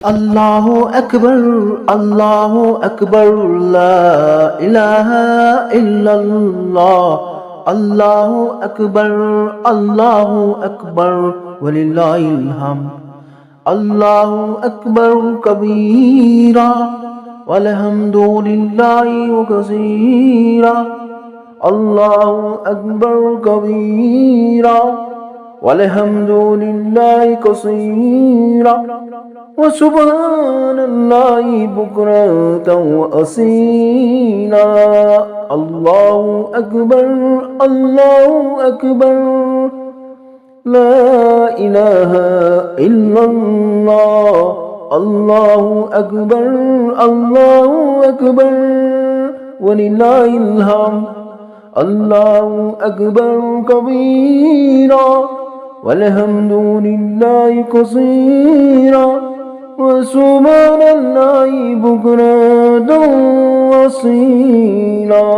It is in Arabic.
الله أكبر الله أكبر لا إله إلا الله الله أكبر الله أكبر ولله الحمد الله أكبر كبيرا والحمد لله كثيرا الله أكبر كبيرا والحمد لله كثيرا وسبحان الله بكرة وأصيلا الله أكبر الله أكبر لا إله إلا الله الله أكبر الله أكبر ولله الحمد الله أكبر كبيرا والحمد لله كثيرا وسبحان الله بكرة وأصيلا.